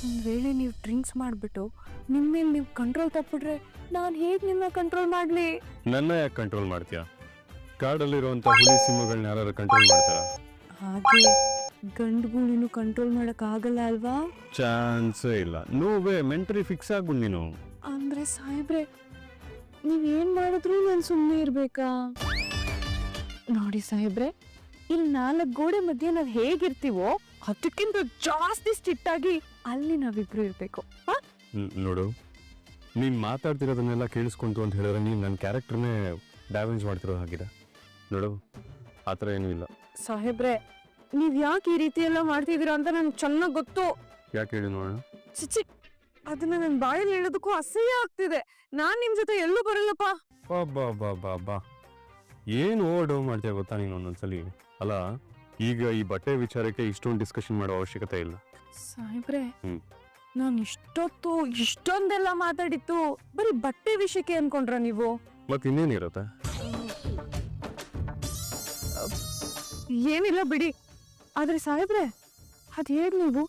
ಒಂದು ವೇಳೆ ನೀವು ಡ್ರಿಂಕ್ಸ್ ಮಾಡಿಬಿಟ್ಟು ನಿಮ್ಮ ಮೇಲೆ ನೀವು ಕಂಟ್ರೋಲ್ ತಪ್ಪಿಬಿಟ್ರೆ ನಾನು ಹೇಗೆ ನಿನ್ನ ಕಂಟ್ರೋಲ್ ಮಾಡಲಿ? ನನ್ನ ಯಾಕೆ ಕಂಟ್ರೋಲ್ ಮಾಡ್ತೀಯಾ? ಕಾಡಲ್ಲಿರುವಂಥ ಹುಲಿ ಸಿಂಹಗಳನ್ನ ಯಾರು ಕಂಟ್ರೋಲ್ ಮಾಡ್ತಾರ? ಹಾಗೆ ಗಂಡುಗಳಿನೂ ಕಂಟ್ರೋಲ್ ಮಾಡೋಕ್ಕಾಗಲ್ಲ ಅಲ್ವಾ? ಚಾನ್ಸೇ ಇಲ್ಲ. No way. ಮೆಂಟಲಿ ಫಿಕ್ಸ್ ಆಗ್ಬಿಡು ನೀನು. ಅಂದರೆ ಸಾಹೇಬ್ರೆ, ನೀವೇನು ಮಾಡಿದ್ರೂ ನಾನು ಸುಮ್ಮನೆ ಇರಬೇಕಾ? ನೋಡಿ ಸಾಹೇಬ್ರೆ, ಇಲ್ಲಿ 4 ಗೋಡೆ ಮಧ್ಯೆ ನಾವು ಹೇಗಿರ್ತೀವೋ ಅದಕ್ಕಿಂತ ಜಾಸ್ತಿ ಸ್ಟ್ರಿಕ್ಟ್ ಆಗಿ ಅಲ್ಲಿ ನಾವಿಬ್ರು ಇರಬೇಕು. ನೋಡು, ನೀನು ಮಾತಾಡ್ತಿರೋದನ್ನೆಲ್ಲ ಕೇಳಿಸ್ಕೊಂತು ಅಂತ ಹೇಳಿದ್ರೆ ನೀನು ನನ್ನ ಕ್ಯಾರೆಕ್ಟರ್ನೇ ಡ್ಯಾಮೇಜ್ ಮಾಡ್ತಿರೋ ಹಾಗಿದೆ. ನೋಡು, ಆ ಥರ ಏನೂ ಇಲ್ಲ. ಸಾಹೇಬ್ರೆ, ನೀವು ಯಾಕೆ ಈ ರೀತಿ ಎಲ್ಲ ಮಾಡ್ತಿದ್ದೀರಾ ಅಂತ ನನಗೆ ಚೆನ್ನಾಗಿ ಗೊತ್ತು. ಯಾಕೆ ಹೇಳಿ ನೋಡೋಣ. ಚಿಚ್ಚಿ, ಅದನ್ನ ನನ್ನ ಬಾಯಲ್ಲಿ ಹೇಳೋದಕ್ಕೂ ಅಸಹ್ಯ ಆಗ್ತಿದೆ. ನಾನು ನಿಮ್ಮ ಜೊತೆ ಎಲ್ಲೂ ಬರಲ್ಲಪ್ಪ. ಬಾ ಏನು ಓವರ್ ಡೌನ್ ಮಾಡ್ತೀಯ ಗೊತ್ತಾ ನೀನು ಒಂದೊಂದ್ಸಲಿ. ಅಲ್ಲ, ಈಗ ಈ ಬಟ್ಟೆ ವಿಚಾರಕ್ಕೆ ಇಷ್ಟೊಂದು ಡಿಸ್ಕಷನ್ ಮಾಡೋ ಅವಶ್ಯಕತೆ ಇಲ್ಲ. ಸಾಹೇಬ್ರೆ, ನಾನು ಇಷ್ಟೊಂದೆಲ್ಲ ಮಾತಾಡಿತ್ತು ಬರೀ ಬಟ್ಟೆ ವಿಷಯಕ್ಕೆ ಅನ್ಕೊಂಡ್ರ ನೀವು? ಮತ್ತೆ ಇನ್ನೇನಿರುತ್ತೆ? ಏನಿಲ್ಲ ಬಿಡಿ. ಆದ್ರೆ ಸಾಹೇಬ್ರೆ, ಅದ್ ಹೇಗ್ ನೀವು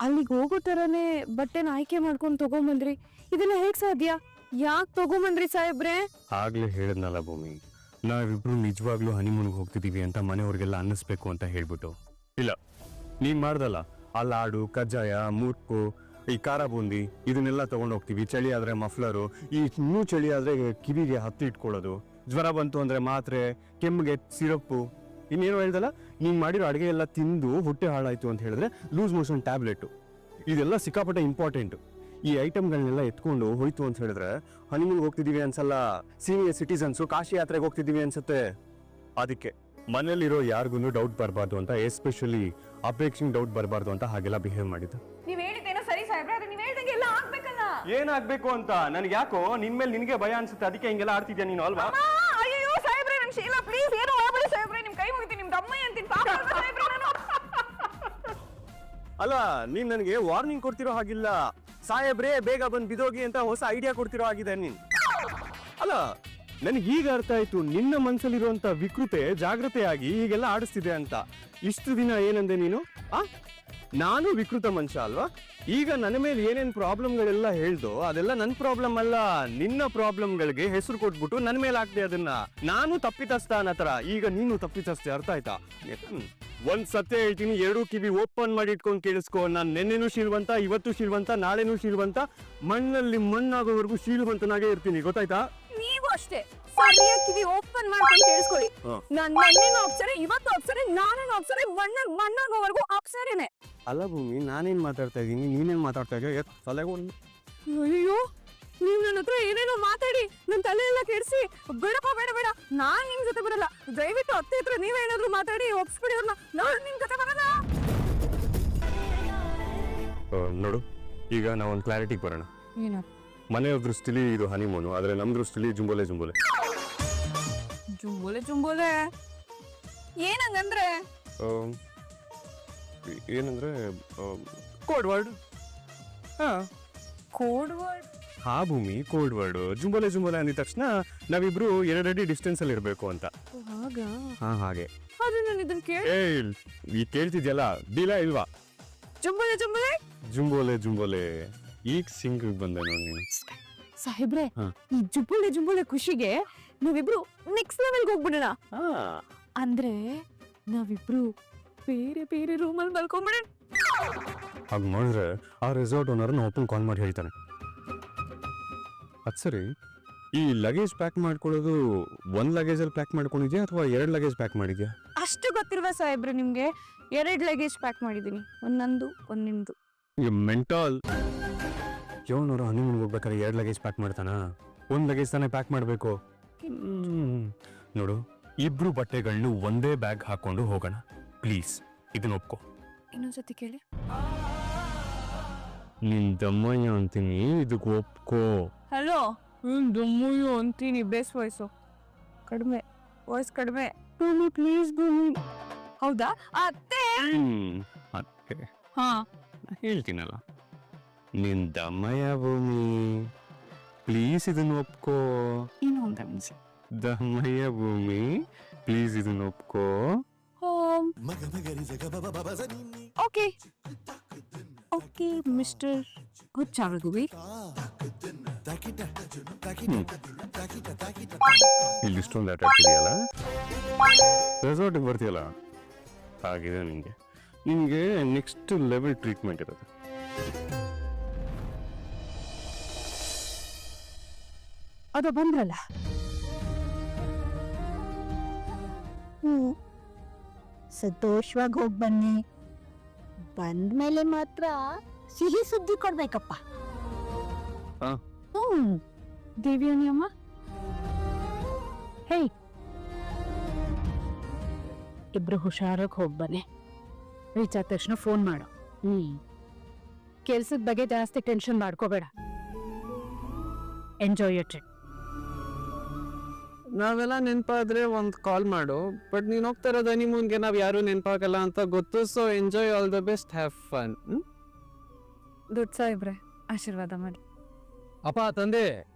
ಅಲ್ಲಿಗೆ ಹೋಗೋ ತರನೇ ಬಟ್ಟೆನ ಆಯ್ಕೆ ಮಾಡ್ಕೊಂಡು ತಗೊಂಬಂದ್ರಿ? ಇದೆಲ್ಲ ಹೇಗ್ ಸಾಧ್ಯ? ಯಾಕೆ ತಗೊಂಬಂದ್ರಿ ಸಾಹೇಬ್ರೆ? ಆಗ್ಲೇ ಹೇಳಿದ್ನಲ್ಲ ಭೂಮಿ, ನಾವಿಬ್ರು ನಿಜವಾಗ್ಲೂ ಹನಿಮೂನ್ಗೆ ಹೋಗ್ತಿದೀವಿ ಅಂತ ಮನೆಯವ್ರಿಗೆಲ್ಲ ಅನ್ನಿಸ್ಬೇಕು ಅಂತ ಹೇಳ್ಬಿಟ್ಟು. ಇಲ್ಲ, ನೀನ್ ಮಾಡ್ದಲ್ಲ ಆ ಲಾಡು, ಕಜ್ಜಾಯ, ಮುರ್ಕು, ಈ ಖಾರ ಬೂಂದಿ ಇದನ್ನೆಲ್ಲ ತಗೊಂಡು ಹೋಗ್ತೀವಿ. ಚಳಿ ಆದ್ರೆ ಮಫ್ಲರು, ಈ ಇನ್ನೂ ಚಳಿ ಆದ್ರೆ ಕಿವಿಗೆ ಹತ್ತಿ ಇಟ್ಕೊಳ್ಳೋದು, ಜ್ವರ ಬಂತು ಅಂದ್ರೆ ಮಾತ್ರೆ, ಕೆಮ್ಮಿಗೆ ಸಿರಪ್ಪು, ಇನ್ನೇನು ಹೇಳ್ದಲ್ಲ, ನೀನ್ ಮಾಡಿರೋ ಅಡುಗೆ ಎಲ್ಲ ತಿಂದು ಹೊಟ್ಟೆ ಹಾಳಾಯ್ತು ಅಂತ ಹೇಳಿದ್ರೆ ಲೂಸ್ ಮೋಷನ್ ಟ್ಯಾಬ್ಲೆಟ್, ಇದೆಲ್ಲ ಸಿಕ್ಕಾಪಟ್ಟೆ ಇಂಪಾರ್ಟೆಂಟ್. ಈ ಐಟಮ್ಗಳನ್ನೆಲ್ಲ ಎತ್ಕೊಂಡು ಹೋಯ್ತು ಅಂತ ಹೇಳಿದ್ರೆ ಹನಿಮೂನ್ಗೆ ಹೋಗ್ತಿದೀವಿ ಅನ್ಸಲ್ಲ, ಸೀನಿಯರ್ ಸಿಟಿಸನ್ಸು ಕಾಶಿ ಯಾತ್ರೆಗೆ ಹೋಗ್ತಿದೀವಿ ಅನ್ಸುತ್ತೆ. ಅದಕ್ಕೆ ಮನೇಲಿರೋ ಯಾರಿಗೂ ಡೌಟ್ ಬರಬಾರ್ದು ಅಂತ, ಎಸ್ಪೆಷಲಿ ಅಪೇಕ್ಷಿಂಗ್ ಡೌಟ್ ಬರಬಾರ್ದು ಅಂತ ಹಾಗೆಲ್ಲ ಬಿಹೇವ್ ಮಾಡಿದ್ದು. ನೀವ್ ಹೇಳಿದ್ದೇನೋ ಸರಿ ಸಾಹೇಬ್ರೆ, ಆದ್ರೆ ನೀವ್ ಹೇಳ್ದಂಗೆ ಎಲ್ಲ ಆಗ್ಬೇಕಲ್ಲ. ಏನಾಗ್ಬೇಕು ಅಂತ ನನಗೆ ಯಾಕೋ ನಿನ್ ಮೇಲೆ ನಿನಗೆ ಭಯ ಅನ್ಸುತ್ತೆ, ಅದಕ್ಕೆ ಹಿಂಗೆಲ್ಲ ಆಡ್ತಿದ್ಯಾ ನೀನು ಅಲ್ವಾ? ಅಯ್ಯೋ ಸಾಹೇಬ್ರೆ, ನಮ್ ಶೀಲಾ ಪ್ಲೀಸ್ ಏನೋ ಆಗ್ಬೇಡಿ ಸಾಹೇಬ್ರೆ, ನಿಮ್ ಕೈ ಮುಗಿತೀನಿ, ನಿಮ್ ಅಮ್ಮಯ್ಯ ಅಂತೀನಿ ಪಾಪ ಸಾಹೇಬ್ರೆ ನಾನು. ಅಲ್ಲ, ನೀನ್ ನನಗೆ ವಾರ್ನಿಂಗ್ ಕೊಡ್ತಿರೋ ಹಾಗಿಲ್ಲ, ಸಾಹೇಬ್ರೆ ಬೇಗ ಬಂದ್ ಬಿದೋಗಿ ಅಂತ ಹೊಸ ಐಡಿಯಾ ಕೊಡ್ತಿರೋ ಆಗಿದೆ ನೀನ್. ಅಲ್ಲ, ನನಗೆ ಈಗ ಅರ್ಥ ಆಯ್ತು ನಿನ್ನ ಮನ್ಸಲ್ಲಿರುವಂತ ವಿಕೃತೆ ಜಾಗೃತೆಯಾಗಿ ಹೀಗೆಲ್ಲ ಆಡಿಸ್ತಿದೆ ಅಂತ. ಇಷ್ಟು ದಿನ ಏನಂದೆ ನೀನು? ನಾನು ವಿಕೃತ ಮನುಷ್ಯ ಅಲ್ವಾ? ಈಗ ನನ್ನ ಮೇಲೆ ಏನೇನ್ ಪ್ರಾಬ್ಲಮ್ಗಳೆಲ್ಲ ಹೇಳ್ದೋ ಅದೆಲ್ಲ ನನ್ನ ಪ್ರಾಬ್ಲಮ್ ಅಲ್ಲ, ನಿನ್ನ ಪ್ರಾಬ್ಲಮ್ಗಳಿಗೆ ಹೆಸರು ಕೊಟ್ಬಿಟ್ಟು ನನ್ನ ಮೇಲೆ ಹಾಕ್ದೆ ಅದನ್ನ. ನಾನು ತಪ್ಪಿತಸ್ಥ ಅನ್ನತ್ರ, ಈಗ ನೀನು ತಪ್ಪಿತಸ್ಥೆ. ಅರ್ಥ ಆಯ್ತಾ? ಒಂದ್ ಸತ್ಯ ಹೇಳ್ತೀನಿ, 2 ಕಿವಿ ಓಪನ್ ಮಾಡಿ ಇಟ್ಕೊಂಡು ಕೇಳಿಸ್ಕೊ. ನಾನು ನೆನ್ನೆನೂ ಶೀಲ್ವಂತ, ಇವತ್ತು ಶೀಲ್ವಂತ, ನಾಳೆನೂ ಶೀಲ್ವಂತ, ಮಣ್ಣಲ್ಲಿ ಮಣ್ಣಾಗೋವರೆಗೂ ಶೀಲ್ವಂತನಾಗೇ ಇರ್ತೀನಿ. ಗೊತ್ತಾಯ್ತಾ? ನೀವು ಅಷ್ಟೇ ಸರಿಯಾಗಿ ಕಿವಿ ಓಪನ್ ಮಾಡ್ಕೊಂಡು ಕೇಳಿಸ್ಕೊಳ್ಳಿ. ನಾನು ನೆನ್ನೆನೂ ಅಪ್ಸರೆ, ಇವತ್ತು ಅಪ್ಸರೆ, ನಾನೇನು ಅಪ್ಸರೆ, ಮಣ್ಣಾಗೋವರೆಗೂ ಅಪ್ಸರೇನೆ. ಅಲ್ಲ ಭೂಮಿ, ನಾನೇನ್ ಮಾತಾಡ್ತಾ ಇದ್ದೀನಿ, ನೀನೇನ್ ಮಾತಾಡ್ತಾ ಇದೀಯ? ತಲೆಗೊಂಡು ಅಯ್ಯೋ, ನೀವ್ ನನ್ನ ಹತ್ರ ಏನೇನೋ ಮಾತಾಡಿ ನನ್ನ ತಲೆ ಎಲ್ಲ ಕೆಡಿಸಿ. ಬೇಡಪ್ಪ, ಬೇಡ, ನಾನ್ ನಿಮ್ ಜೊತೆ ಬರಲ್ಲ. ದಯವಿಟ್ಟು ಅತ್ತೆ ಹತ್ರ ನೀವೇನಾದ್ರೂ ಮಾತಾಡಿ ಒಪ್ಸ್ಬಿಡಿ ಅವ್ರನ್ನ. ನಾನು ನಿಮ್ ಜೊತೆ ಬರಲ್ಲ. ನೋಡು, ಈಗ ನಾವೊಂದು ಕ್ಲಾರಿಟಿಗೆ ಬರೋಣ. ಏನ? ಮನೆಯವ್ರ ದೃಷ್ಟಿಲಿ ಇದು ಹನಿಮೂನು, ಆದ್ರೆ ನಮ್ ದೃಷ್ಟಿಲಿ ಜುಂಬೋಲೆ. ಏನಂಗಂದ್ರೆ? ಏನಂದ್ರೆ ಕೋಡ್ ವರ್ಡ್. Code word? ಹಾ ಭೂಮಿ, ಕೋಡ್ ವರ್ಡ್. ಜುಂಬೋಲೆ ಅಂದಿದ ತಕ್ಷಣ ನಾವಿಬ್ರು 2 ಅಡಿ ಡಿಸ್ಟೆನ್ಸ್ ಅಲ್ಲಿ ಇರ್ಬೇಕು ಅಂತ. ಹಾಗೆ. ನಾನು ಇದನ್ನ ಈಗ ಕೇಳ್ತಿದ್ಯಲ್ಲ, ಡೀಲಾ ಇಲ್ವಾ? ಜುಂಬೋಲೆ ಈಗ ಸಿಂಗ್ ಬಂದೆ ನೋಡಿ ನೀನು. ಸಾಹೇಬ್ರೆ, ಈ ಜುಂಬೋಲೆ ಖುಷಿಗೆ ನಾವಿಬ್ರು ನೆಕ್ಸ್ಟ್ ಲೆವೆಲ್ಗೆ ಹೋಗ್ಬಿಡೋಣ. ಅಂದ್ರೆ ನಾವಿಬ್ರು ಬೇರೆ ರೂಮಲ್ಲಿ ಮಲ್ಕೊಂಡ್ಬಿಡೋಣ. ಹಾಗೆ ಮಾಡಿದ್ರೆ ಆ ರೆಸಾರ್ಟ್ ಓನರ್ ಓಪನ್ ಕಾಲ್ ಮಾಡಿ ಹೇಳ್ತಾನೆ. ಅದ್ ಸರಿ, ಈ ಲಗೇಜ್ ಪ್ಯಾಕ್ ಮಾಡ್ಕೊಳ್ಳೋದು 1 ಲಗೇಜಲ್ಲಿ ಪ್ಯಾಕ್ ಮಾಡ್ಕೊಂಡಿದ್ಯಾ ಅಥವಾ 2 ಲಗೇಜ್ ಪ್ಯಾಕ್ ಮಾಡಿದ್ಯಾ? ಅಷ್ಟು ಗೊತ್ತಿಲ್ವಾ ಸಾಹೇಬ್ರೆ ನಿಮ್ಗೆ? 2 ಲಗೇಜ್ ಪ್ಯಾಕ್ ಮಾಡಿದೀನಿ, ಒಂದೊಂದು ನಿಮ್ದು. ಮೆಂಟಲ್ ಯೋನವರು ಹನಿಮೂನ್ಗೆ ಹೋಗ್ಬೇಕಾದ್ರೆ 2 ಲಗೇಜ್ ಪ್ಯಾಕ್ ಮಾಡ್ತಾನ? 1 ಲಗೇಜ್ ತಾನೇ ಪ್ಯಾಕ್ ಮಾಡಬೇಕು. ನೋಡು, ಇಬ್ರು ಬಟ್ಟೆಗಳನ್ನ ಒಂದೇ ಬ್ಯಾಗ್ ಹಾಕೊಂಡು ಹೋಗೋಣ ಪ್ಲೀಸ್. ಇದನ್ನ ಒಪ್ಕೋ. ಇನ್ನೊಂದ್ಸತಿ ಕೇಳಿ. ನಿನ್ ದಮ್ಮಯ್ಯ ಅಂತೀನಿ, ಇದಕ್ಕೆ ಒಪ್ಕೋ. ಹಲೋ, ದಮ್ಮಯ್ಯ ಅಂತೀನಿ. ಬೇಸ್ ವಾಯ್ಸು ಕಡಿಮೆ, ವಾಯ್ಸ್ ಕಡಿಮೆ. ಭೂಮಿ ಪ್ಲೀಸ್, ಭೂಮಿ. ಹೌದಾ ಅತ್ತೆ? ಅತ್ತೆ ಹಾ ಹೇಳ್ತೀನಲ್ಲ, ನಿನ್ ದಮ್ಮಯ್ಯ ಭೂಮಿ, ಪ್ಲೀಸ್ ಇದನ್ನ ಒಪ್ಕೋ. ಇನ್ನೊಂದು ನಿಮಿಷ. ದಮ್ಮಯ್ಯ ಭೂಮಿ, ಪ್ಲೀಸ್ ಇದನ್ನ ಒಪ್ಕೋ. ಓಕೆ ಓಕೆ ಮಿಸ್ಟರ್ ಹುಚ್ಚಾರಗುವಿ. ಇಲ್ಲಿ ಇಷ್ಟೊಂದು ಆಟ ಆಡ್ತಿದೆಯಲ್ಲ, ರೆಸಾರ್ಟಿಗೆ ಬರ್ತೀಯಲ್ಲ, ಆಗಿದೆ ನಿನಗೆ ನೆಕ್ಸ್ಟ್ ಲೆವೆಲ್ ಟ್ರೀಟ್ಮೆಂಟ್ ಇರುತ್ತೆ. ಅದು ಬಂದ್ರಲ್ಲ. ಸಂತೋಷವಾಗಿ ಹೋಗಿ ಬನ್ನಿ. ಬಂದ್ಮೇಲೆ ಮಾತ್ರ ಸಿಹಿ ಸುದ್ದಿ ಕೊಡ್ಬೇಕಪ್ಪ. ದೇವಿಯನಿ ಅಮ್ಮ, ಹೇ ಇಬ್ರು ಹುಷಾರಾಗಿ ಹೋಗಿ ಬನ್ನಿ. ರೀಚ್ ಆದ ತಕ್ಷಣ ಫೋನ್ ಮಾಡು. ಕೆಲ್ಸದ ಬಗ್ಗೆ ಜಾಸ್ತಿ ಟೆನ್ಷನ್ ಮಾಡ್ಕೋಬೇಡ. Enjoy your trip. ನಾವೆಲ್ಲ ನೆನಪಾದ್ರೆ ಒಂದು ಕಾಲ್ ಮಾಡು. ಬಟ್ ನೀನು ಹೋಗ್ತಾ ಇರೋದು ಹನಿಮೂನ್ಗೆ, ನಾವು ಯಾರು ನೆನಪಾಗಲ್ಲ ಅಂತ ಗೊತ್ತು. So enjoy, all the best, have fun. ದುಡ್ಡು ಸಾಯಿಬ್ರೆ ಆಶೀರ್ವಾದ ಮಾಡಿ. ಅಪ್ಪ ತಂದೆ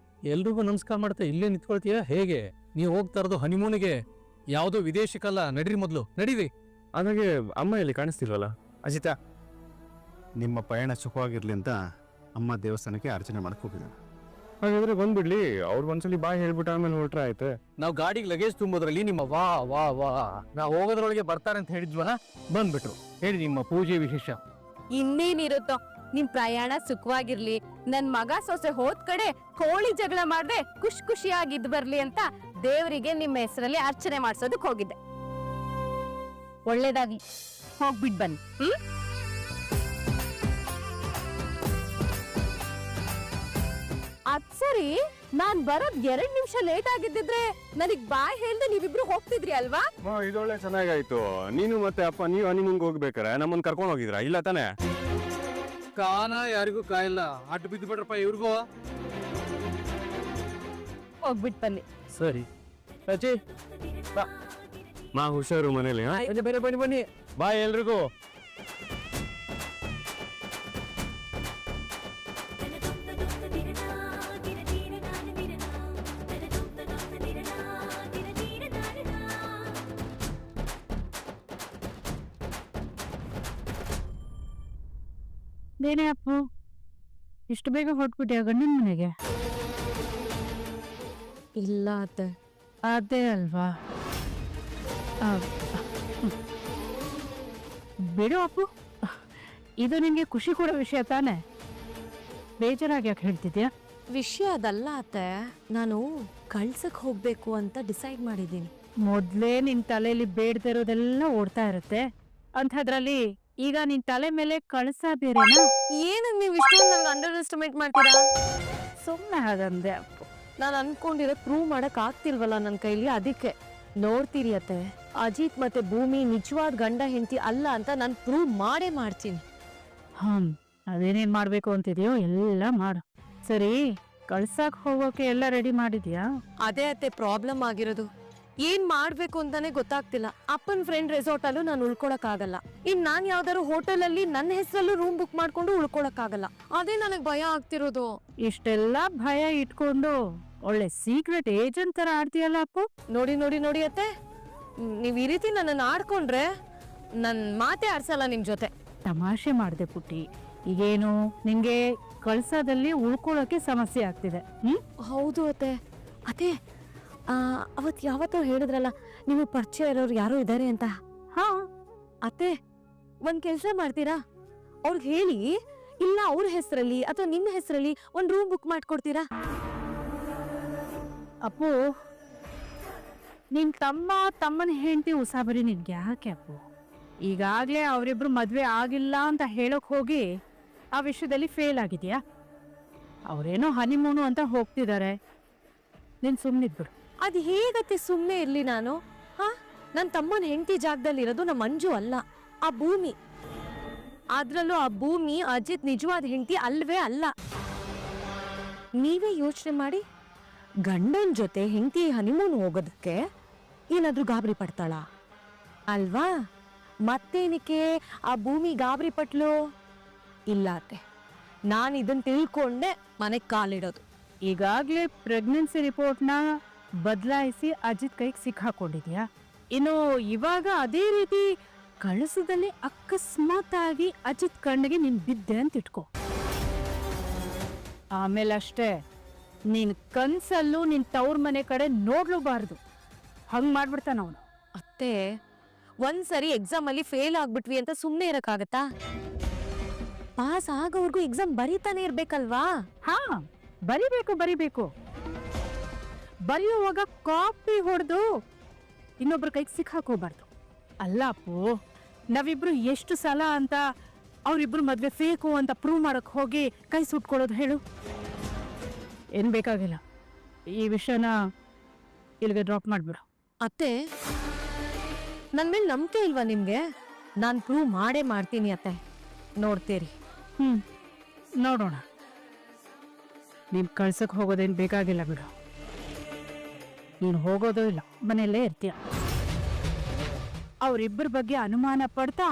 ಎಲ್ರಿಗೂ ನಮಸ್ಕಾರ ಮಾಡ್ತಾ ಇಲ್ಲೇ ನಿಂತ್ಕೊಳ್ತೀಯ ಹೇಗೆ? ನೀವು ಹೋಗ್ತಾ ಇರೋದು ಹನಿಮೂನಿಗೆ, ಯಾವುದೋ ವಿದೇಶಕ್ಕಲ್ಲ. ನಡೀರಿ ಮೊದಲು, ನಡೀರಿ. ಅದಾಗೆ ಅಮ್ಮ ಇಲ್ಲಿ ಕಾಣಿಸ್ತಿಲ್ವಲ್ಲ? ಅಜಿತಾ, ನಿಮ್ಮ ಪಯಣ ಸುಖವಾಗಿರ್ಲಿ ಅಂತ ಅಮ್ಮ ದೇವಸ್ಥಾನಕ್ಕೆ ಅರ್ಚನೆ ಮಾಡಕ್ಕೆ ಹೋಗಿದ್ದಾನೆ. ಹಾಗಾದ್ರೆ ಬಂದ್ಬಿಡ್ಲಿ. ಅವ್ರಿಗೆ ಒಂದ್ಸಲಿ ಬಾಯ್ ಹೇಳ್ಬಿಟ್ಟು ಆಮೇಲೆ ಹೊರಟ್ರೆ ಆಯ್ತು. ನಾವು ಗಾಡಿಗೆ ಲಗೇಜ್ ತುಂಬೋದ್ರಲ್ಲಿ ನಿಮ್ಮ ವಾ ವಾ ವಾ ನಾವು ಹೋಗೋದ್ರೊಳಗೆ ಬರ್ತಾರೆ ಅಂತ ಹೇಳಿದ್ವಲ್ಲ, ಬಂದ್ಬಿಟ್ರು. ಹೇಳಿ ನಿಮ್ಮ ಪೂಜೆ ವಿಶೇಷ. ಇನ್ನೇನಿರುತ್ತೋ, ನಿಮ್ ಪ್ರಯಾಣ ಸುಖವಾಗಿರ್ಲಿ. ನನ್ ಮಗ ಸೊಸೆ ಹೋದ್ ಕಡೆ ಕೋಳಿ ಜಗಳ ಮಾಡ್ದೆ ಖುಷಿ ಖುಷಿಯಾಗಿದ್ ಬರ್ಲಿ ಅಂತ ದೇವರಿಗೆ ನಿಮ್ಮ ಹೆಸರಲ್ಲಿ ಅರ್ಚನೆ ಮಾಡ್ಸೋದಕ್ ಹೋಗಿದ್ದೆ. ಒಳ್ಳೇದಾಗಿ ಹೋಗ್ಬಿಟ್ ಬನ್ನಿ. ಅದ್ ಸರಿ, ನಾನ್ ಬರೋದ್ 2 ನಿಮಿಷ ಲೇಟ್ ಆಗಿದ್ದಿದ್ರೆ ನನಗ್ ಬಾಯ್ ಹೇಳ್ದೆ ನೀವಿಬ್ರು ಹೋಗ್ತಿದ್ರಿ ಅಲ್ವಾ? ಇದೊಳ್ಳೆ ಚೆನ್ನಾಗಾಯ್ತು. ನೀನು ಮತ್ತೆ ಅಪ್ಪ ನೀವು ಹನಿಮೂನ್ಗೆ ಹೋಗ್ಬೇಕಾರೆ ನಮ್ಮನ್ನ ಕರ್ಕೊಂಡು ಹೋಗಿದ್ರಾ? ಇಲ್ಲ ತಾನೆ? ಕಾನ ಯಾರಿಗೂ ಕಾಯಿಲ್ಲ, ಅಡ್ಡು ಬಿದ್ದು ಬಿಡ್ರಪ್ಪ ಇವ್ರಿಗೂ. ಹೋಗ್ಬಿಟ್ ಬನ್ನಿ. ಸರಿ ರಜೆ ಮಾ ಹುಷಾರು ಮನೇಲಿ. ಬೇರೆ ಬನ್ನಿ ಬನ್ನಿ. ಬಾಯ್ ಎಲ್ರಿಗೂ. ದೇನೇ ಅಪ್ಪು, ಇಷ್ಟು ಬೇಗ ಹೊಟ್ಬಿಟ್ಯಾ ಗಂಡನ ಮನೆಗೆ? ಇಲ್ಲ ಅತ್ತೆ. ಅದೇ ಅಲ್ವಾ. ಬಿಡು ಅಪ್ಪು, ಇದು ನಿನ್ಗೆ ಖುಷಿ ಕೊಡೋ ವಿಷಯ ತಾನೆ. ಬೇಜಾರಾಗಿ ಯಾಕೆ ಹೇಳ್ತಿದ್ಯಾ? ವಿಷಯ ಅದಲ್ಲ ಅತ್ತೆ, ನಾನು ಕಳ್ಸಕ್ ಹೋಗ್ಬೇಕು ಅಂತ ಡಿಸೈಡ್ ಮಾಡಿದ್ದೀನಿ. ಮೊದ್ಲೇ ನಿನ್ ತಲೆಯಲ್ಲಿ ಬೇಡದೇ ಇರೋದೆಲ್ಲ ಓಡ್ತಾ ಇರುತ್ತೆ. ಅಂಥದ್ರಲ್ಲಿ ಈಗ ನಿನ್ ತಲೆ ಮೇಲೆ ಕಳ್ಸ ಬೇರೆನಾ? ಏನು ನೀವು ಇಷ್ಟೊಂದು ನನ್ಗೆ ಅಂಡರ್ ಎಸ್ಟಿಮೇಟ್ ಮಾಡ್ತೀರಾ? ಸುಮ್ಮನೆ ಹಾಗಂದೆ ಅಪ್ಪು. ನಾನು ಅನ್ಕೊಂಡಿರೋ ಪ್ರೂವ್ ಮಾಡಕ್ ಆಗ್ತಿಲ್ವಲ್ಲ ನನ್ನ ಕೈಲಿ, ಅದಕ್ಕೆ. ನೋಡ್ತೀರಿ ಅತ್ತೆ, ಅಜಿತ್ ಮತ್ತೆ ಭೂಮಿ ನಿಜವಾದ ಗಂಡ ಹೆಂಡತಿ ಅಲ್ಲ ಅಂತ ನಾನು ಪ್ರೂವ್ ಮಾಡೇ ಮಾಡ್ತೀನಿ. ಅದೇನೇನ್ ಮಾಡ್ಬೇಕು ಅಂತಿದ್ಯೋ ಎಲ್ಲ ಮಾಡು. ಸರಿ, ಕಳ್ಸಕ್ ಹೋಗೋಕೆ ಎಲ್ಲ ರೆಡಿ ಮಾಡಿದ್ಯಾ? ಅದೇ ಅತ್ತೆ ಪ್ರಾಬ್ಲಮ್ ಆಗಿರೋದು. ಏನ್ ಮಾಡ್ಬೇಕು ಅಂತಾನೆ ಗೊತ್ತಾಗ್ತಿಲ್ಲ. ಅಪ್ಪನ್ ಫ್ರೆಂಡ್ ರೆಸಾರ್ಟ್ ಅಲ್ಲೂ ನಾನು ಉಳ್ಕೊಳಕ್ ಆಗಲ್ಲ. ಇನ್ ನಾನ್ ಯಾವ್ದಾದ್ರು ಹೋಟೆಲ್ ಅಲ್ಲಿ ನನ್ನ ಹೆಸರಲ್ಲೂ ರೂಮ್ ಬುಕ್ ಮಾಡ್ಕೊಂಡು ಉಳ್ಕೊಳಕ್ ಆಗಲ್ಲ. ಅದೇ ನನಗ್ ಭಯ ಆಗ್ತಿರೋದು. ಇಷ್ಟೆಲ್ಲ ಭಯ ಇಟ್ಕೊಂಡು ಒಳ್ಳೆ ಸೀಕ್ರೆಟ್ ಏಜೆಂಟ್ ತರ ಆಡ್ತೀಯಲ್ಲ ಅಪ್ಪು. ನೋಡಿ ನೋಡಿ ನೋಡಿ ಅತ್ತೆ, ನೀವ್ ಈ ರೀತಿ ನನ್ನನ್ನು ಆಡ್ಕೊಂಡ್ರೆ ನನ್ ಮಾತೆ ಆಡ್ಸಲ್ಲ ನಿಮ್ ಜೊತೆ. ತಮಾಷೆ ಮಾಡ್ದೆ ಪುಟ್ಟಿ. ಈಗೇನು ನಿನ್ಗೆ ಕಳ್ಸದಲ್ಲಿ ಉಳ್ಕೊಳಕ್ಕೆ ಸಮಸ್ಯೆ ಆಗ್ತಿದೆ? ಹೌದು ಅತ್ತೆ. ಅತ್ತೆ, ಅವತ್ ಯಾವತ್ತೋ ಹೇಳಿದ್ರಲ್ಲ ನೀವು ಪರಿಚಯ ಇರೋರು ಯಾರೋ ಇದ್ದಾರೆ ಅಂತ. ಹಾ ಅತ್ತೆ, ಒಂದ್ ಕೆಲ್ಸ ಮಾಡ್ತೀರಾ? ಅವ್ರಿಗೆ ಹೇಳಿ, ಇಲ್ಲ ಅವ್ರ ಹೆಸರಲ್ಲಿ ಅಥವಾ ನಿಮ್ಮ ಹೆಸರಲ್ಲಿ ಒಂದ್ ರೂಮ್ ಬುಕ್ ಮಾಡ್ಕೊಡ್ತೀರಾ? ಅಪ್ಪು, ನಿನ್ ತಮ್ಮನ ಹೆಂಡತಿ ಉಸಾಬರಿ ನಿನ್ಗೆ ಯಾಕೆ ಅಪ್ಪು? ಈಗಾಗ್ಲೇ ಅವರಿಬ್ರು ಮದ್ವೆ ಆಗಿಲ್ಲ ಅಂತ ಹೇಳಕ್ ಹೋಗಿ ಆ ವಿಷಯದಲ್ಲಿ ಫೇಲ್ ಆಗಿದ್ಯಾ? ಅವರೇನೋ ಹನಿಮೂನು ಅಂತ ಹೋಗ್ತಿದ್ದಾರೆ. ನೀನ್ ಸುಮ್ಮನಿದ್ಬಿಡು. ಅದ್ ಹೇಗತ್ತೆ ಸುಮ್ಮನೆ ಇರ್ಲಿ ನಾನು? ನನ್ ತಮ್ಮನ ಹೆಂಡತಿ ಜಾಗದಲ್ಲಿ ಇರೋದು ನಮ್ಮ ಮಂಜು ಅಲ್ಲ, ಆ ಭೂಮಿ. ಅದ್ರಲ್ಲೂ ಆ ಭೂಮಿ ಅಜಿತ್ ನಿಜವಾದ ಹೆಂಡತಿ ಅಲ್ವೇ ಅಲ್ಲ. ನೀವೇ ಯೋಚನೆ ಮಾಡಿ, ಗಂಡನ ಜೊತೆ ಹೆಂಡತಿ ಹನಿಮೂನ್ ಹೋಗೋದಕ್ಕೆ ಏನಾದ್ರೂ ಗಾಬರಿ ಪಡ್ತಾಳ ಅಲ್ವಾ? ಮತ್ತೇನಕ್ಕೆ ಆ ಭೂಮಿ ಗಾಬರಿ ಪಟ್ಲು? ಇಲ್ಲ ಅತ್ತೆ, ನಾನು ಇದನ್ನ ತಿಳ್ಕೊಂಡೆ ಮನೆಗೆ ಕಾಲಿಡೋದು. ಈಗಾಗ್ಲೇ ಪ್ರೆಗ್ನೆನ್ಸಿ ರಿಪೋರ್ಟ್ನ ಬದಲಾಯಿಸಿ ಅಜಿತ್ ಕೈಗೆ ಸಿಕ್ಕಾಕೊಂಡಿದ್ಯಾ? ಇನ್ನು ಇವಾಗ ಅದೇ ರೀತಿ ಕಳಸದಲ್ಲಿ ಅಕಸ್ಮಾತ್ ಆಗಿ ಅಜಿತ್ ಕಣ್ಣಿಗೆ ನೀನ್ ಬಿದ್ದೆ ಅಂತ ಇಟ್ಕೋ. ಆಮೇಲೆ ಅಷ್ಟೇ, ನೀನ್ ಕನ್ಸಲ್ಲೂ ನಿನ್ ತವ್ರ ಮನೆ ಕಡೆ ನೋಡ್ಲೂಬಾರ್ದು. ಹಂಗ್ ಮಾಡ್ಬಿಡ್ತಾನ ಅವನು. ಅತ್ತೆ, ಒಂದ್ಸರಿ ಎಕ್ಸಾಮ್ ಅಲ್ಲಿ ಫೇಲ್ ಆಗ್ಬಿಟ್ವಿ ಅಂತ ಸುಮ್ನೆ ಇರಕ್ಕಾಗತ್ತಾ? ಪಾಸ್ ಆಗೋವರ್ಗೂ ಎಕ್ಸಾಮ್ ಬರೀತಾನೆ ಇರ್ಬೇಕಲ್ವಾ? ಹಾ, ಬರಿಬೇಕು. ಬರೆಯುವಾಗ ಕಾಪಿ ಹೊಡೆದು ಇನ್ನೊಬ್ರ ಕೈಗೆ ಸಿಕ್ಕಾಕೋಬಾರ್ದು. ಅಲ್ಲ ಅಪ್ಪು, ನಾವಿಬ್ರು ಎಷ್ಟು ಸಲ ಅಂತ ಅವ್ರಿಬ್ರು ಮದ್ವೆ ಫೇಕು ಅಂತ ಪ್ರೂವ್ ಮಾಡಕ್ ಹೋಗಿ ಕೈ ಸುಟ್ಕೊಳ್ಳೋದು ಹೇಳು? ಏನ್ ಬೇಕಾಗಿಲ್ಲ. ಈ ವಿಷಯನ ಇಲ್ಲಿಗೆ ಡ್ರಾಪ್ ಮಾಡ್ಬಿಡು. ಅತ್ತೆ, ನನ್ ಮೇಲೆ ನಂಬಿಕೆ ಇಲ್ವಾ ನಿಮ್ಗೆ? ನಾನ್ ಪ್ರೂವ್ ಮಾಡೇ ಮಾಡ್ತೀನಿ ಅತ್ತೆ, ನೋಡ್ತೀರಿ. ನೋಡೋಣ. ನೀನ್ ಕಳ್ಸಕ್ ಹೋಗೋದೇನ್ ಬೇಕಾಗಿಲ್ಲ ಬಿಡು. ನೀನು ಹೋಗೋದು ಇಲ್ಲ, ಮನೆಯಲ್ಲೇ ಇರ್ತೀಯ. ಅವರಿಬ್ಬರ ಬಗ್ಗೆ ಅನುಮಾನ ಪಡ್ತಾ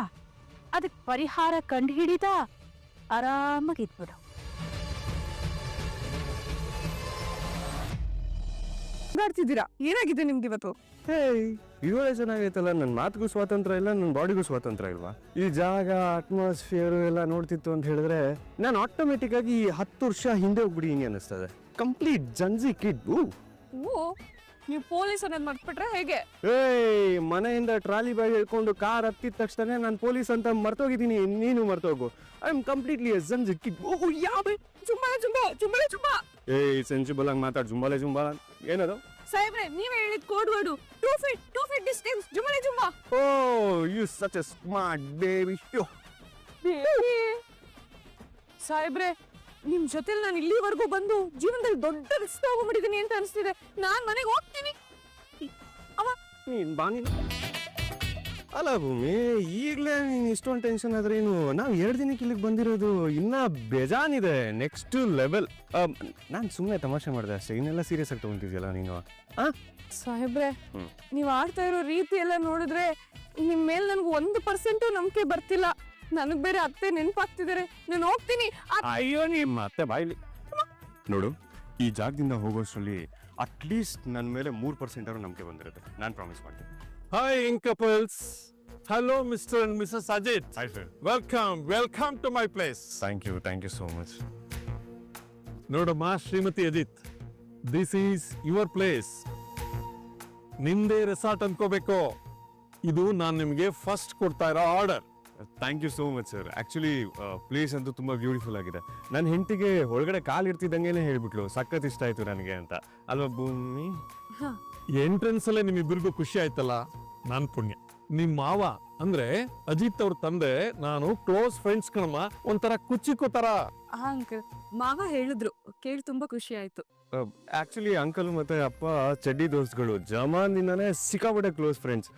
ಅದಕ್ಕೆ ಪರಿಹಾರ ಕಂಡು ಹಿಡಿತಾ ಆರಾಮಾಗಿದ್ಬಿಡು. ಮಾಡ್ತಿದ್ದೀರಾ? ಏನಾಗಿದೆ ನಿಮ್ಗೆ ಇವತ್ತು? ಇವುಗಳೇ ಚೆನ್ನಾಗೈತಲ್ಲ, ನನ್ನ ಮಾತಿಗೂ ಸ್ವಾತಂತ್ರ್ಯ ಇಲ್ಲ, ನನ್ನ ಬಾಡಿಗೂ ಸ್ವಾತಂತ್ರ್ಯ ಇಲ್ವಾ? ಈ ಜಾಗ, ಅಟ್ಮಾಸ್ಫಿಯರ್ ಎಲ್ಲ ನೋಡ್ತಿತ್ತು ಅಂತ ಹೇಳಿದ್ರೆ ನಾನು ಆಟೋಮೆಟಿಕ್ ಆಗಿ 10 ವರ್ಷ ಹಿಂದೆ ಹೋಗ್ಬಿಡಿ ಅನಿಸ್ತದೆ. ಕಂಪ್ಲೀಟ್ ಜಂಜಿ ಕಿಡ್. ನೀವು ಪೊಲೀಸ್ ಅನ್ನೋದು ಮರ್ತ್ಬಿಟ್ರೆ ಹೇಗೆ? ಮನೆಯಿಂದ ಟ್ರಾಲಿ ಬ್ಯಾಗ್ ಹೇಳ್ಕೊಂಡು ಕಾರ್ ಹತ್ತಿದ ತಕ್ಷಣ ನಾನು ಪೊಲೀಸ್ ಅಂತ ಮರ್ತೋಗಿದ್ದೀನಿ, ನೀನು ಮರ್ತೋಗು. ಐ ಆಮ್ ಕಂಪ್ಲೀಟ್ಲಿ ಜಂಜಿ ಕಿಡ್. ಜುಂಬಳ ಸೆನ್ಸಿಬಲ್ ಆಗಿ ಮಾತಾಡ್. ಜುಂಬಾಲೆ ಏನದು? ಸಾಹೇಬ್ರೆ, ನೀವೇ ಹೇಳಿದ ಕೋಡ್ ವರ್ಡು 2 feet ಡಿಸ್ಟೆನ್ಸ್. ಜುಂಬ. Oh, you such a smart baby. ಸಾಹೇಬ್ರೆ, ನಿಮ್ ಜೊತೆಲಿ ನಾನು ಇಲ್ಲಿವರೆಗೂ ಬಂದು ಜೀವನದಲ್ಲಿ ದೊಡ್ಡ ರಿಸ್ಕ್ ತಗೊಂಡ್ಬಿಟ್ಟಿದ್ದೀನಿ ಅಂತ ಅನಿಸ್ತಿದೆ. ನಾನ್ ಮನೆಗೆ ಹೋಗ್ತೀನಿ. ನೀನ್ ಬಾನಿ ಅಲ್ಲ ಭೂಮಿ, ಈಗಲೇ ನೀನು ಇಷ್ಟೊಂದು ಟೆನ್ಷನ್ ಆದ್ರೆ ಏನು? ನಾವು 2 ದಿನಕ್ಕೆ ಇಲ್ಲಿಗೆ ಬಂದಿರೋದು, ಇನ್ನ ಬೇಜಾನಿದೆ. Next level. ನಾನು ಸುಮ್ಮನೆ ತಮಾಷೆ ಮಾಡಿದೆ ಅಷ್ಟೇ, ಇನ್ನೆಲ್ಲ ಸೀರಿಯಸ್ ಆಗಿ ತಗೊಂತಿದ್ಯಲ್ಲ ನೀನು. ಸಾಹೇಬ್ರೆ, ನೀವ್ ಆಡ್ತಾ ಇರೋ ರೀತಿ ಎಲ್ಲ ನೋಡಿದ್ರೆ ನಿಮ್ ಮೇಲೆ ನನ್ಗೆ 1% ನಂಬಿಕೆ ಬರ್ತಿಲ್ಲ. ನನಗ್ ಬೇರೆ ಅತ್ತೆ ನೆನಪಾಗ್ತಿದ್ದಾರೆ. ನಾನು ಹೋಗ್ತೀನಿ. ಅಯ್ಯೋ, ನಿಮ್ಮ ಅತ್ತೆ ಬಾಯ್ಲಿ. ನೋಡು, ಈ ಜಾಗದಿಂದ ಹೋಗೋಷ್ಟರಲ್ಲಿ ಅಟ್ಲೀಸ್ಟ್ ನನ್ನ ಮೇಲೆ 3% ನಂಬಿಕೆ ಬಂದಿರುತ್ತೆ. ನಾನು ಪ್ರಾಮಿಸ್ ಮಾಡ್ತೀನಿ. Hi, young couples. Hello, Mr. and Mrs. Ajit. Hi, sir. Welcome to my place. Thank you so much. ನೋಡಮ್ಮ Shrimati Ajit, this is your place. ನಿಮ್ದೇ ರೆಸಾರ್ಟ್ ಅನ್ಕೋಬೇಕು. ಇದು ನಾನು ನಿಮಗೆ ಫಸ್ಟ್ ಕೊಡ್ತಾ ಇರೋ order. Thank you so much sir. Actually place ಅಂತೂ ತುಂಬ ಬ್ಯೂಟಿಫುಲ್ ಆಗಿದೆ. ನನ್ನ ಹೆಂಡತಿಗೆ ಒಳಗಡೆ ಕಾಲು ಇರ್ತಿದ್ದಂಗೆ ಹೇಳ್ಬಿಟ್ಲು, ಸಖತ್ ಇಷ್ಟ ಆಯಿತು ನನಗೆ ಅಂತ. ಅಲ್ವಾ ಭೂಮಿ? ಎಂಟ್ರೆನ್ಸ್ ಅಲ್ಲೇ ನಿಮ್ಮಿಬ್ಬರಿಗೂ ಖುಷಿ ಆಯ್ತಲ್ಲ, ನಾನ್ ಪುಣ್ಯ. ನಿಮ್ ಮಾವ ಅಂದ್ರೆ ಅಜಿತ್ ಅವ್ರ ತಂದೆ ನಾನು ಕ್ಲೋಸ್ ಫ್ರೆಂಡ್ಸ್ ಕಣಮ್ಮ, ಒಂಥರ ಕುಚಿಕೋ ತರ. ಅಂಕಲ್, ಮಾವ ಹೇಳಿದ್ರು, ಕೇಳಿ ತುಂಬಾ ಖುಷಿ ಆಯ್ತು. ಆ್ಯಕ್ಚುಲಿ ಅಂಕಲ್ ಮತ್ತು ಅಪ್ಪ ಚಡ್ಡಿ ದೋಸ್ತ್ಗಳು. ಜಮಾನ್ದಿಂದಾನೇ ಸಿಕ್ಕಾಪಟ್ಟೆ ಕ್ಲೋಸ್ ಫ್ರೆಂಡ್ಸ್.